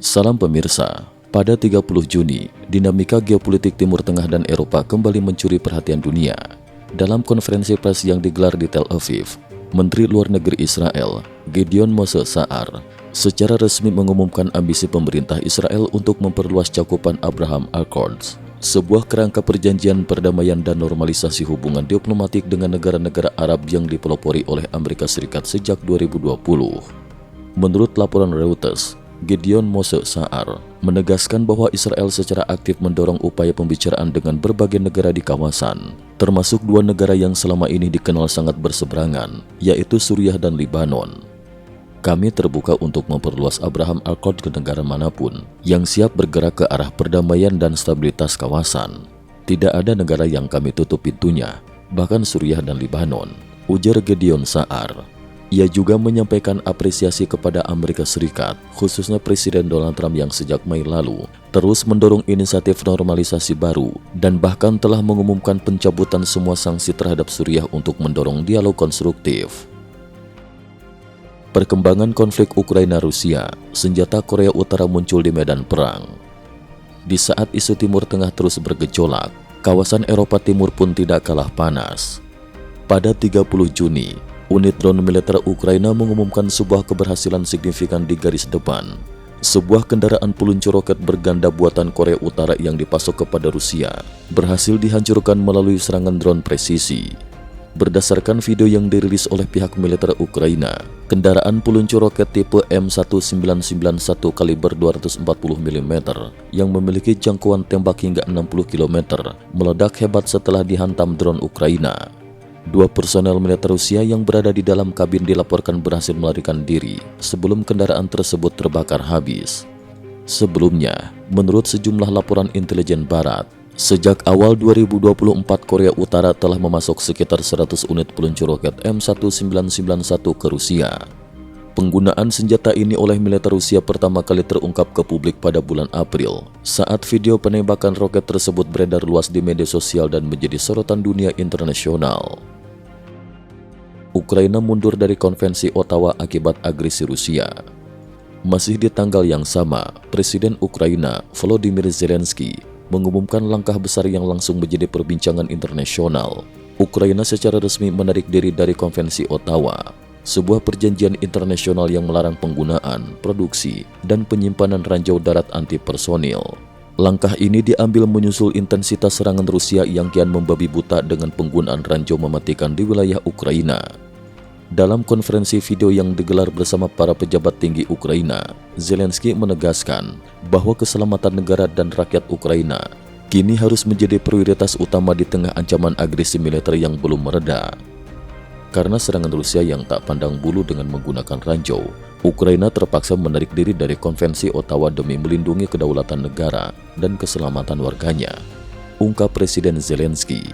Salam pemirsa, pada 30 Juni, dinamika geopolitik Timur Tengah dan Eropa kembali mencuri perhatian dunia. Dalam konferensi pers yang digelar di Tel Aviv, Menteri Luar Negeri Israel, Gideon Moshe Sa'ar, secara resmi mengumumkan ambisi pemerintah Israel untuk memperluas cakupan Abraham Accords, sebuah kerangka perjanjian perdamaian dan normalisasi hubungan diplomatik dengan negara-negara Arab yang dipelopori oleh Amerika Serikat sejak 2020. Menurut laporan Reuters, Gideon Moshe Sa'ar menegaskan bahwa Israel secara aktif mendorong upaya pembicaraan dengan berbagai negara di kawasan, termasuk dua negara yang selama ini dikenal sangat berseberangan, yaitu Suriah dan Lebanon. Kami terbuka untuk memperluas Abraham Accord ke negara manapun yang siap bergerak ke arah perdamaian dan stabilitas kawasan. Tidak ada negara yang kami tutup pintunya, bahkan Suriah dan Lebanon, ujar Gideon Sa'ar. Ia juga menyampaikan apresiasi kepada Amerika Serikat, khususnya Presiden Donald Trump yang sejak Mei lalu terus mendorong inisiatif normalisasi baru dan bahkan telah mengumumkan pencabutan semua sanksi terhadap Suriah untuk mendorong dialog konstruktif. Perkembangan konflik Ukraina-Rusia, senjata Korea Utara muncul di medan perang. Di saat isu Timur Tengah terus bergejolak, kawasan Eropa Timur pun tidak kalah panas. Pada 30 Juni, unit drone militer Ukraina mengumumkan sebuah keberhasilan signifikan di garis depan. Sebuah kendaraan peluncur roket berganda buatan Korea Utara yang dipasok kepada Rusia berhasil dihancurkan melalui serangan drone presisi. Berdasarkan video yang dirilis oleh pihak militer Ukraina, kendaraan peluncur roket tipe M1991 kaliber 240 mm yang memiliki jangkauan tembak hingga 60 km meledak hebat setelah dihantam drone Ukraina. Dua personel militer Rusia yang berada di dalam kabin dilaporkan berhasil melarikan diri sebelum kendaraan tersebut terbakar habis. Sebelumnya, menurut sejumlah laporan intelijen barat, sejak awal 2024 Korea Utara telah memasok sekitar 100 unit peluncur roket M1991 ke Rusia. Penggunaan senjata ini oleh militer Rusia pertama kali terungkap ke publik pada bulan April, saat video penembakan roket tersebut beredar luas di media sosial dan menjadi sorotan dunia internasional. Ukraina mundur dari konvensi Ottawa akibat agresi Rusia. Masih di tanggal yang sama, Presiden Ukraina Volodymyr Zelensky mengumumkan langkah besar yang langsung menjadi perbincangan internasional. Ukraina secara resmi menarik diri dari konvensi Ottawa, sebuah perjanjian internasional yang melarang penggunaan, produksi, dan penyimpanan ranjau darat anti-personil. Langkah ini diambil menyusul intensitas serangan Rusia yang kian membabi buta dengan penggunaan ranjau mematikan di wilayah Ukraina. Dalam konferensi video yang digelar bersama para pejabat tinggi Ukraina, Zelensky menegaskan bahwa keselamatan negara dan rakyat Ukraina kini harus menjadi prioritas utama di tengah ancaman agresi militer yang belum mereda. Karena serangan Rusia yang tak pandang bulu dengan menggunakan ranjau, Ukraina terpaksa menarik diri dari konvensi Ottawa demi melindungi kedaulatan negara dan keselamatan warganya, ungkap Presiden Zelensky.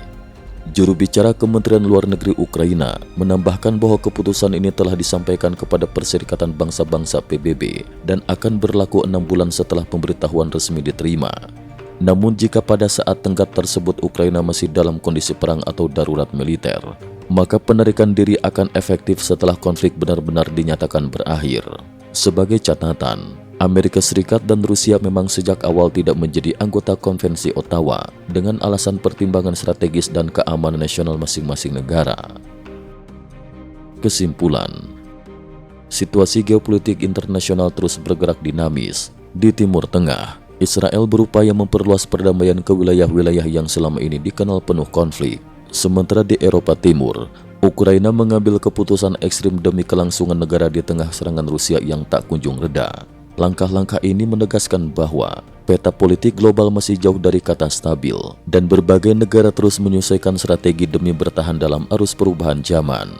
Juru bicara Kementerian Luar Negeri Ukraina menambahkan bahwa keputusan ini telah disampaikan kepada Perserikatan Bangsa-Bangsa PBB dan akan berlaku 6 bulan setelah pemberitahuan resmi diterima. Namun jika pada saat tenggat tersebut Ukraina masih dalam kondisi perang atau darurat militer, maka penarikan diri akan efektif setelah konflik benar-benar dinyatakan berakhir. Sebagai catatan, Amerika Serikat dan Rusia memang sejak awal tidak menjadi anggota konvensi Ottawa dengan alasan pertimbangan strategis dan keamanan nasional masing-masing negara. Kesimpulan, situasi geopolitik internasional terus bergerak dinamis. Di Timur Tengah, Israel berupaya memperluas perdamaian ke wilayah-wilayah yang selama ini dikenal penuh konflik. Sementara di Eropa Timur, Ukraina mengambil keputusan ekstrim demi kelangsungan negara di tengah serangan Rusia yang tak kunjung reda. Langkah-langkah ini menegaskan bahwa peta politik global masih jauh dari kata stabil dan berbagai negara terus menyesuaikan strategi demi bertahan dalam arus perubahan zaman.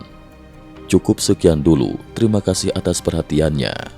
Cukup sekian dulu, terima kasih atas perhatiannya.